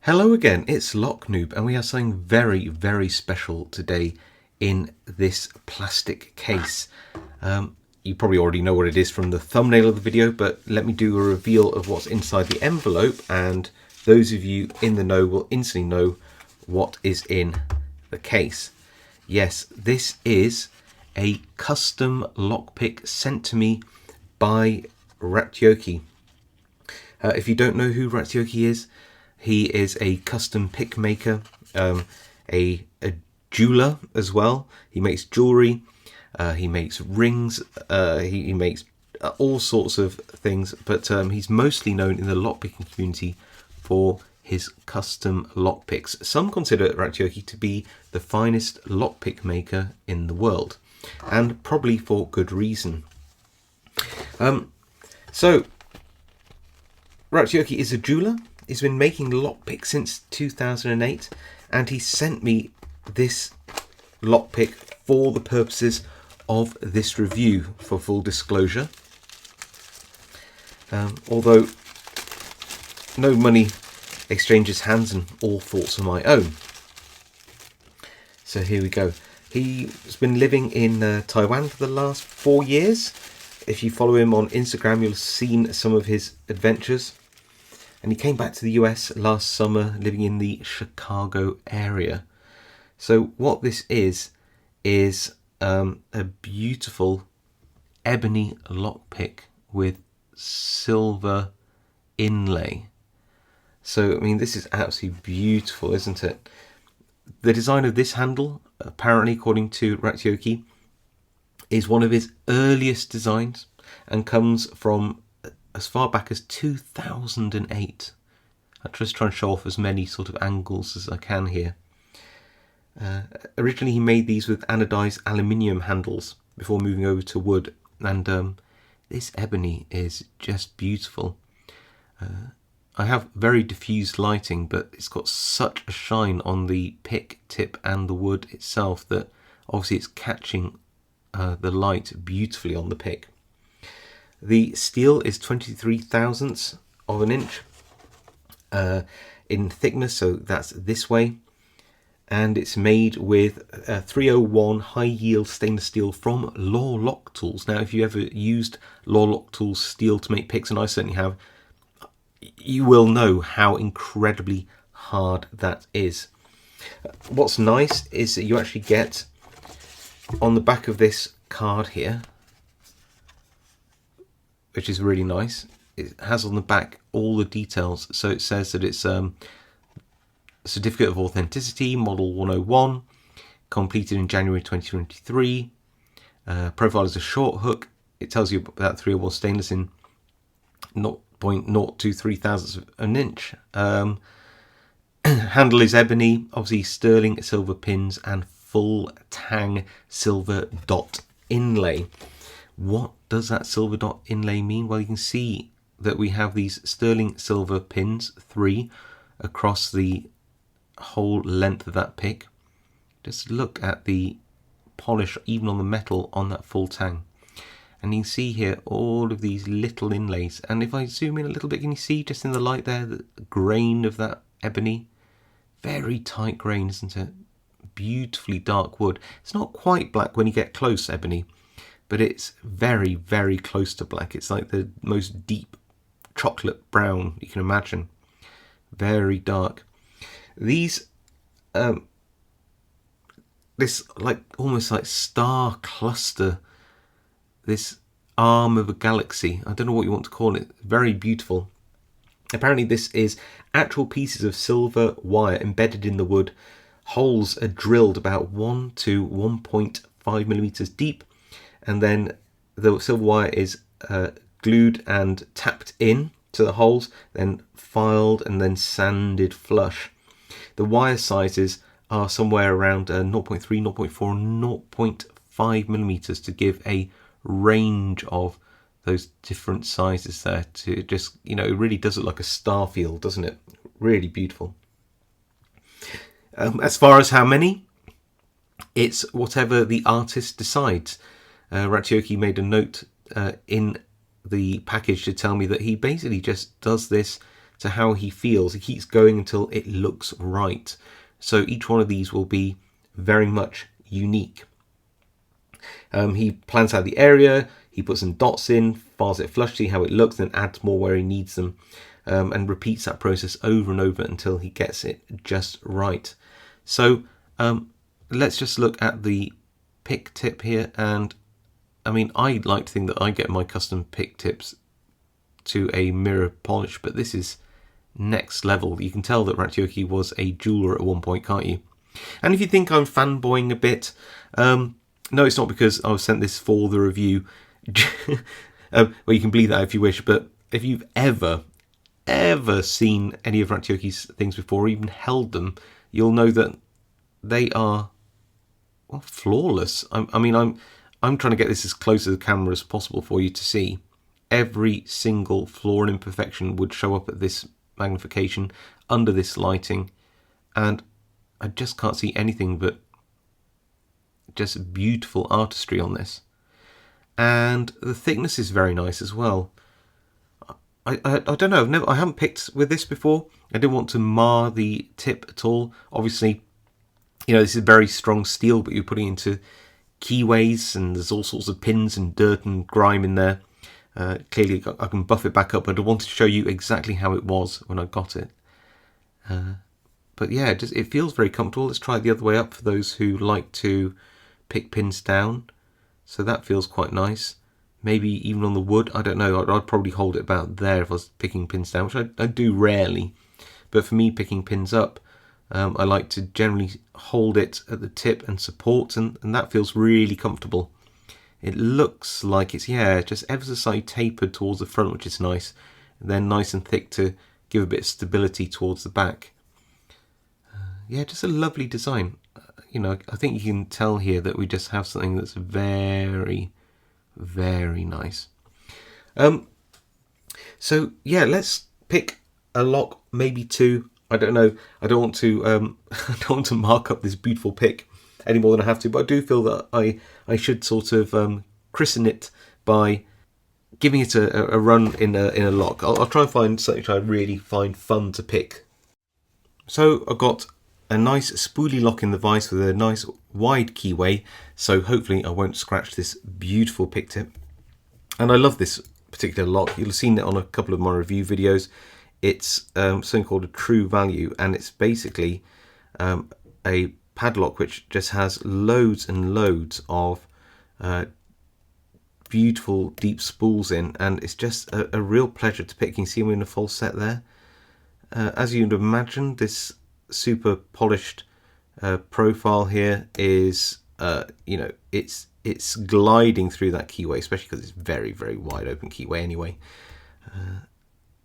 Hello again, it's Noob, and we have something very, very special today in this plastic case. You probably already know what it is from the thumbnail of the video, but let me do a reveal of what's inside the envelope, and those of you in the know will instantly know what is in the case. Yes, this is a custom lockpick sent to me by Ratyoke. If you don't know who Ratyoke is, he is a custom pick maker, a jeweler as well. He makes jewelry, he makes rings, he makes all sorts of things, but he's mostly known in the lockpicking community for his custom lockpicks. Some consider Ratyoke to be the finest lockpick maker in the world, and probably for good reason. So Ratyoke is a jeweler. He's been making lockpicks since 2008, and he sent me this lockpick for the purposes of this review, for full disclosure. Although no money exchanges hands and all thoughts are my own. So here we go. He's been living in Taiwan for the last 4 years. If you follow him on Instagram, you'll have seen some of his adventures. And he came back to the US last summer, living in the Chicago area. So what this is a beautiful ebony lockpick with silver inlay. So, I mean, this is absolutely beautiful, isn't it? The design of this handle, apparently, according to Ratyoke, is one of his earliest designs and comes from as far back as 2008. I'm just trying to show off as many sort of angles as I can here. Originally he made these with anodized aluminium handles before moving over to wood, and this ebony is just beautiful. I have very diffused lighting, but it's got such a shine on the pick tip and the wood itself that obviously it's catching the light beautifully on the pick. The steel is 23 thousandths of an inch in thickness, so that's this way. And it's made with 301 high yield stainless steel from Law Lock Tools. Now, if you ever used Law Lock Tools steel to make picks, and I certainly have, you will know how incredibly hard that is. What's nice is that you actually get on the back of this card here, which is really nice. It has on the back all the details. So it says that it's Certificate of Authenticity, Model 101, completed in January 2023. Profile is a short hook. It tells you about 301 stainless in 0.023 thousandths of an inch. Handle is ebony, obviously sterling silver pins and full tang silver dot inlay. What does that silver dot inlay mean? Well, you can see that we have these sterling silver pins, 3, across the whole length of that pick. Just look at the polish even on the metal on that full tang. And you can see here all of these little inlays. And if I zoom in a little bit, can you see just in the light there the grain of that ebony? Very tight grain, isn't it? Beautifully dark wood. It's not quite black when you get close, ebony, but it's very, very close to black. It's like the most deep chocolate brown you can imagine. Very dark. These, this like almost like star cluster, this arm of a galaxy, I don't know what you want to call it, very beautiful. Apparently this is actual pieces of silver wire embedded in the wood. Holes are drilled about 1 to 1.5 millimeters deep, and then the silver wire is glued and tapped in to the holes, then filed and then sanded flush. The wire sizes are somewhere around 0.3, 0.4 and 0.5 millimeters to give a range of those different sizes there. To just, you know, it really does look like a star field, doesn't it? Really beautiful. As far as how many, it's whatever the artist decides. Ratyoke made a note in the package to tell me that he basically just does this to how he feels. He keeps going until it looks right. So each one of these will be very much unique. He plans out the area, he puts some dots in, files it flush, see how it looks, then adds more where he needs them, and repeats that process over and over until he gets it just right. So let's just look at the pick tip here. And I mean, I like to think that I get my custom pick tips to a mirror polish, but this is next level. You can tell that Ratyoke was a jeweler at one point, can't you? And if you think I'm fanboying a bit, no, it's not, because I was sent this for the review. Well, you can believe that if you wish, but if you've ever seen any of Ratyoke's things before, or even held them, you'll know that they are, well, flawless. I mean, I'm trying to get this as close to the camera as possible for you to see. Every single flaw and imperfection would show up at this magnification, under this lighting, and I just can't see anything but just beautiful artistry on this. And the thickness is very nice as well. I don't know, I haven't picked with this before. I didn't want to mar the tip at all. Obviously, you know, this is very strong steel, but you're putting into keyways, and there's all sorts of pins and dirt and grime in there. Clearly I can buff it back up, but I wanted to show you exactly how it was when I got it. But yeah, it feels very comfortable. Let's try it the other way up for those who like to pick pins down. So that feels quite nice. Maybe even on the wood, I don't know. I'd probably hold it about there if I was picking pins down, which I do rarely. But for me, picking pins up, I like to generally hold it at the tip and support, and that feels really comfortable. It looks like it's, yeah, just ever so slightly tapered towards the front, which is nice. And then nice and thick to give a bit of stability towards the back. Yeah, just a lovely design. You know, I think you can tell here that we just have something that's very, very nice. So yeah, let's pick a lock, maybe two. I don't know. I don't want to. I don't want to mark up this beautiful pick any more than I have to. But I do feel that I should sort of christen it by giving it a run in a lock. I'll try and find something which I really find fun to pick. So I've got a nice spoolie lock in the vise with a nice wide keyway, so hopefully I won't scratch this beautiful pick tip. And I love this particular lock. You'll have seen it on a couple of my review videos. It's something called a true value, and it's basically a padlock which just has loads and loads of beautiful deep spools in, and it's just a real pleasure to pick. You can see them in a full set there. As you'd imagine, this super polished profile here is you know, it's gliding through that keyway, especially because it's very, very wide open keyway anyway.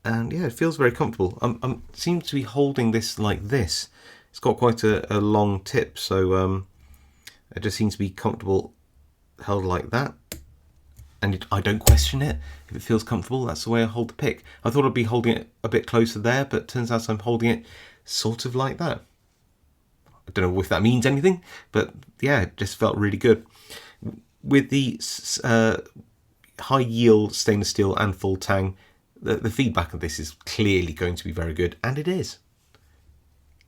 And yeah, it feels very comfortable. I seem to be holding this like this. It's got quite a long tip, so it just seems to be comfortable held like that. And I don't question it. If it feels comfortable, that's the way I hold the pick. I thought I'd be holding it a bit closer there, but it turns out I'm holding it sort of like that. I don't know if that means anything, but yeah, it just felt really good. With the high yield stainless steel and full tang, the feedback of this is clearly going to be very good, and it is.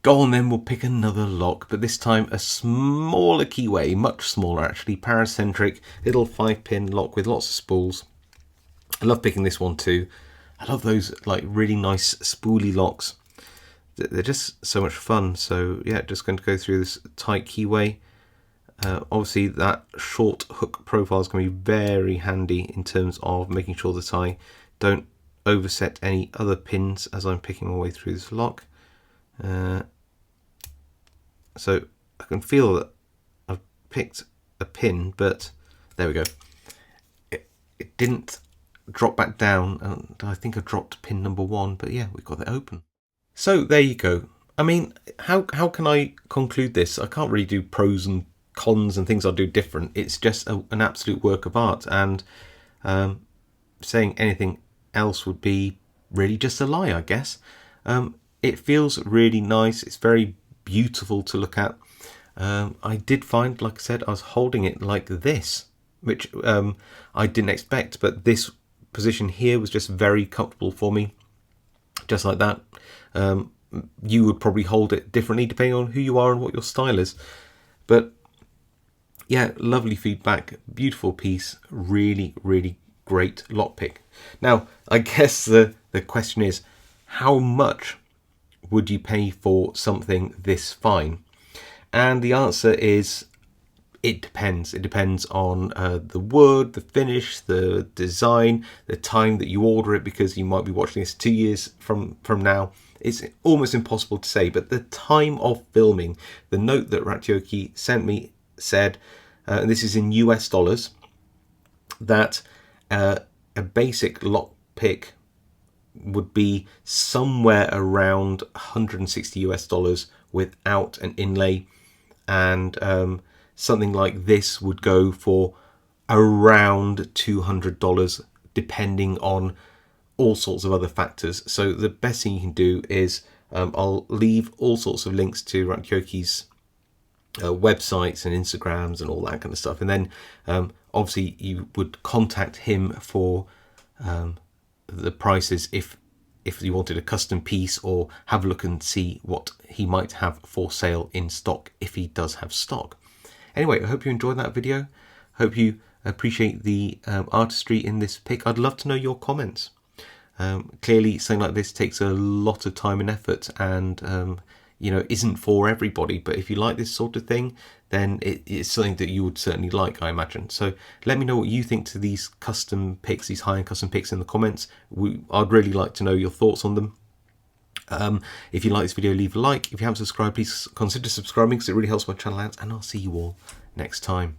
Go on then, we'll pick another lock, but this time a smaller keyway, much smaller actually, paracentric, little 5-pin lock with lots of spools. I love picking this one too. I love those like really nice spoolie locks. They're just so much fun. So yeah, just going to go through this tight keyway. Obviously that short hook profile is going to be very handy in terms of making sure that I don't overset any other pins as I'm picking my way through this lock. So I can feel that I've picked a pin, but there we go. It didn't drop back down, and I think I dropped pin number 1, but yeah, we've got it open. So there you go. I mean, how can I conclude this? I can't really do pros and cons and things I'll do different. It's just an absolute work of art, and saying anything else would be really just a lie, I guess. It feels really nice. It's very beautiful to look at. I did find, like I said, I was holding it like this, which I didn't expect, but this position here was just very comfortable for me. just like that. You would probably hold it differently depending on who you are and what your style is. But yeah, lovely feedback, beautiful piece, really, really great lockpick. Now, I guess the question is, how much would you pay for something this fine? And the answer is, it depends. It depends on the wood, the finish, the design, the time that you order it, because you might be watching this 2 years from now. It's almost impossible to say, but the time of filming, the note that Ratyoke sent me said, and this is in US dollars, that a basic lockpick would be somewhere around 160 US dollars without an inlay, and something like this would go for around $200 depending on all sorts of other factors. So the best thing you can do is I'll leave all sorts of links to Ratyoke's websites and Instagrams and all that kind of stuff, and then obviously you would contact him for the prices if you wanted a custom piece, or have a look and see what he might have for sale in stock if he does have stock. Anyway, I hope you enjoyed that video. Hope you appreciate the artistry in this pick. I'd love to know your comments. Clearly something like this takes a lot of time and effort, and you know, isn't for everybody, but if you like this sort of thing, then it's something that you would certainly like, I imagine. So let me know what you think to these custom picks, these high-end custom picks, in the comments. I'd really like to know your thoughts on them. If you like this video, leave a like. If you haven't subscribed, please consider subscribing, because it really helps my channel out, and I'll see you all next time.